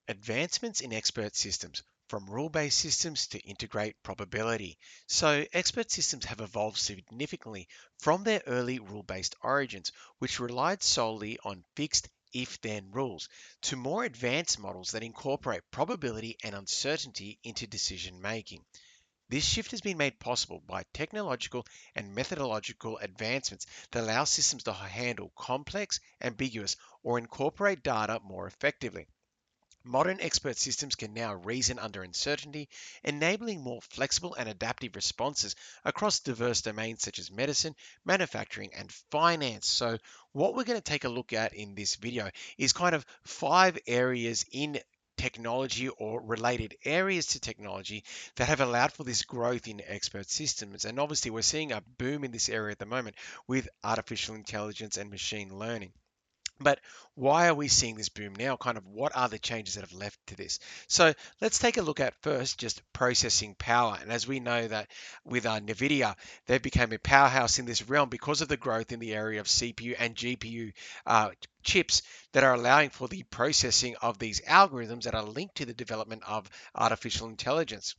Advancements in expert systems, from rule-based systems to integrate probability. So expert systems have evolved significantly from their early rule-based origins, which relied solely on fixed if-then rules, to more advanced models that incorporate probability and uncertainty into decision making. This shift has been made possible by technological and methodological advancements that allow systems to handle complex, ambiguous, or incorporate data more effectively. Modern expert systems can now reason under uncertainty, enabling more flexible and adaptive responses across diverse domains such as medicine, manufacturing, and finance. So, what we're going to take a look at in this video is kind of 5 areas in technology or related areas to technology that have allowed for this growth in expert systems. And obviously, we're seeing a boom in this area at the moment with artificial intelligence and machine learning. But why are we seeing this boom now? Kind of what are the changes that have led to this? So let's take a look at first just processing power. And as we know that with NVIDIA, they became a powerhouse in this realm because of the growth in the area of CPU and GPU chips that are allowing for the processing of these algorithms that are linked to the development of artificial intelligence.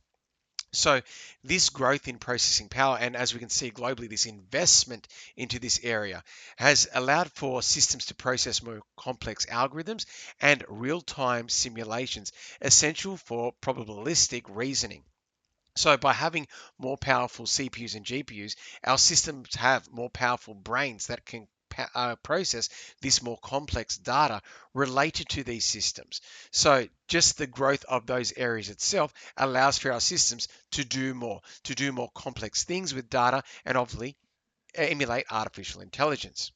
So this growth in processing power, and as we can see globally, this investment into this area has allowed for systems to process more complex algorithms and real-time simulations, essential for probabilistic reasoning. So by having more powerful CPUs and GPUs, our systems have more powerful brains that can process this more complex data related to these systems. So just the growth of those areas itself allows for our systems to do more complex things with data and obviously emulate artificial intelligence.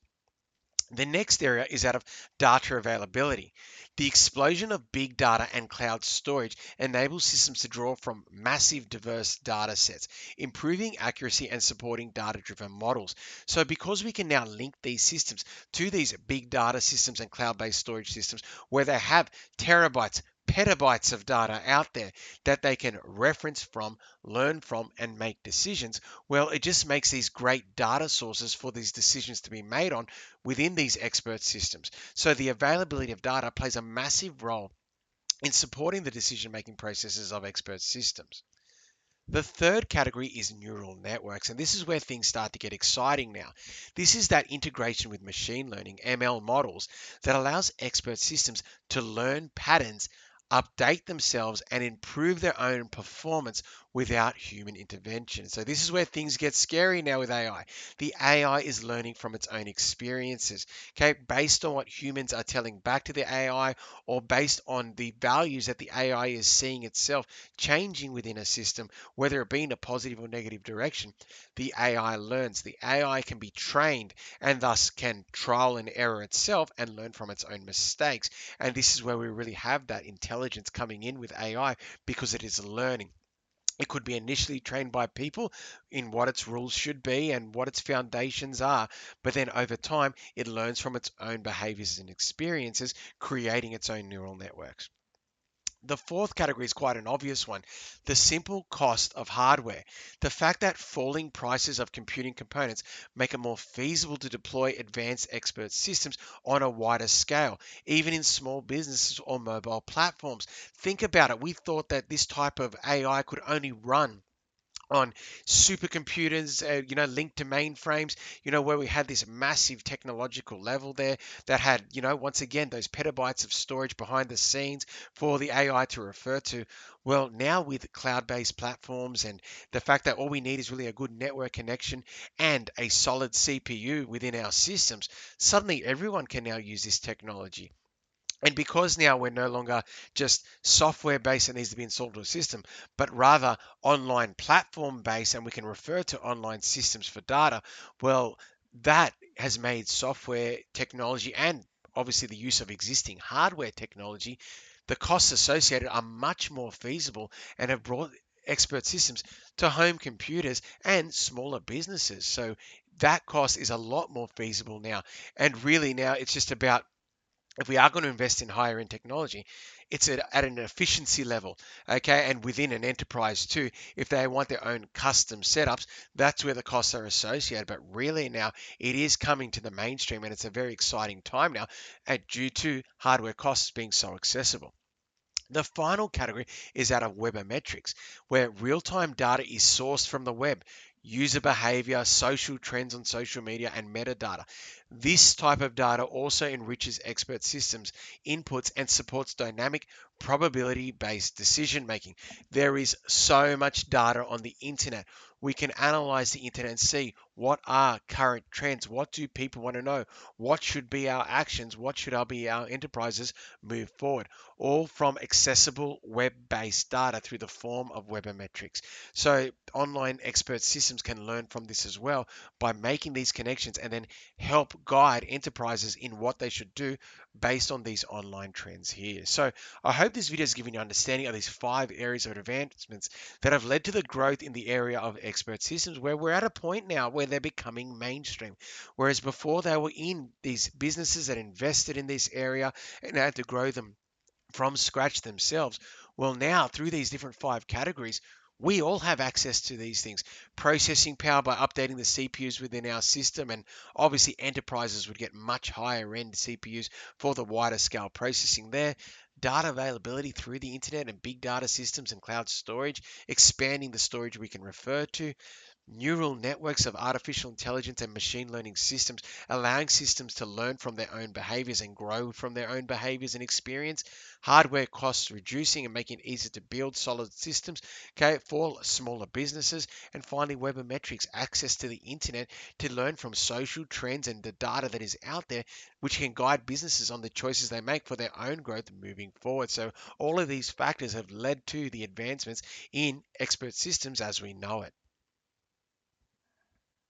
The next area is that of data availability. The explosion of big data and cloud storage enables systems to draw from massive, diverse data sets, improving accuracy and supporting data driven models. So, because we can now link these systems to these big data systems and cloud based storage systems where they have terabytes, petabytes of data out there that they can reference from, learn from, and make decisions, well, it just makes these great data sources for these decisions to be made on within these expert systems. So the availability of data plays a massive role in supporting the decision-making processes of expert systems. The third category is neural networks, and this is where things start to get exciting now. This is that integration with machine learning, ML models, that allows expert systems to learn patterns, update themselves, and improve their own performance without human intervention. So, this is where things get scary now with AI. The AI is learning from its own experiences, okay, based on what humans are telling back to the AI or based on the values that the AI is seeing itself changing within a system, whether it be in a positive or negative direction. The AI learns. The AI can be trained and thus can trial and error itself and learn from its own mistakes. And this is where we really have that intelligence coming in with AI because it is learning. It could be initially trained by people in what its rules should be and what its foundations are, but then over time it learns from its own behaviors and experiences, creating its own neural networks. The fourth category is quite an obvious one, the simple cost of hardware. The fact that falling prices of computing components make it more feasible to deploy advanced expert systems on a wider scale, even in small businesses or mobile platforms. Think about it. We thought that this type of AI could only run on supercomputers, linked to mainframes, where we had this massive technological level there that had, once again, those petabytes of storage behind the scenes for the AI to refer to. Well, now with cloud-based platforms and the fact that all we need is really a good network connection and a solid CPU within our systems, suddenly everyone can now use this technology. And because now we're no longer just software based that needs to be installed to a system, but rather online platform based, and we can refer to online systems for data, well, that has made software technology and obviously the use of existing hardware technology, the costs associated are much more feasible and have brought expert systems to home computers and smaller businesses. So that cost is a lot more feasible now. And really now it's just about if we are going to invest in higher end technology, it's at an efficiency level, okay, and within an enterprise too. If they want their own custom setups, that's where the costs are associated. But really now it is coming to the mainstream, and it's a very exciting time now, due to hardware costs being so accessible. The final category is out of Webometrics, where real-time data is sourced from the web, user behavior, social trends on social media, and metadata. This type of data also enriches expert systems inputs and supports dynamic probability-based decision making. There is so much data on the internet. We can analyze the internet and see what are current trends, what do people want to know, what should be our actions, what should be our enterprises move forward, all from accessible web-based data through the form of Webometrics. So online expert systems can learn from this as well by making these connections and then help guide enterprises in what they should do based on these online trends here. So I hope this video has given you understanding of these 5 areas of advancements that have led to the growth in the area of expert systems, where we're at a point now where they're becoming mainstream. Whereas before they were in these businesses that invested in this area and had to grow them from scratch themselves. Well, now through these different 5 categories, we all have access to these things. Processing power by updating the CPUs within our system, and obviously enterprises would get much higher end CPUs for the wider scale processing there. Data availability through the internet and big data systems and cloud storage, expanding the storage we can refer to. Neural networks of artificial intelligence and machine learning systems, allowing systems to learn from their own behaviors and grow from their own behaviors and experience. Hardware costs reducing and making it easier to build solid systems, okay, for smaller businesses. And finally, Webometrics, access to the internet to learn from social trends and the data that is out there, which can guide businesses on the choices they make for their own growth moving forward. So all of these factors have led to the advancements in expert systems as we know it.